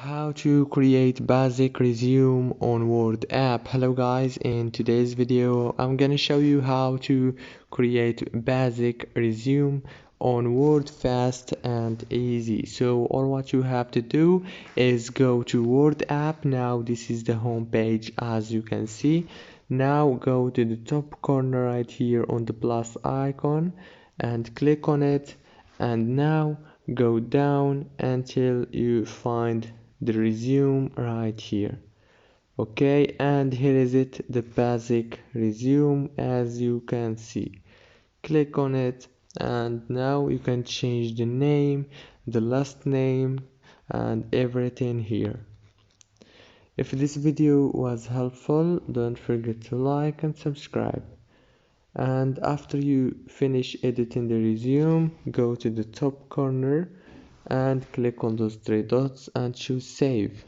How to create basic resume on Word app. Hello guys, in today's video I'm gonna show you how to create basic resume on Word fast and easy. So all what you have to do is go to Word app. Now this is the home page, as you can see. Now go to the top corner right here on the plus icon and click on it, and now go down until you find the resume right here. Okay, and here is it, the basic resume, as you can see. Click on it, and now you can change the name, the last name, and everything here. If this video was helpful, don't forget to like and subscribe. And after you finish editing the resume, go to the top corner and click on those three dots and choose save.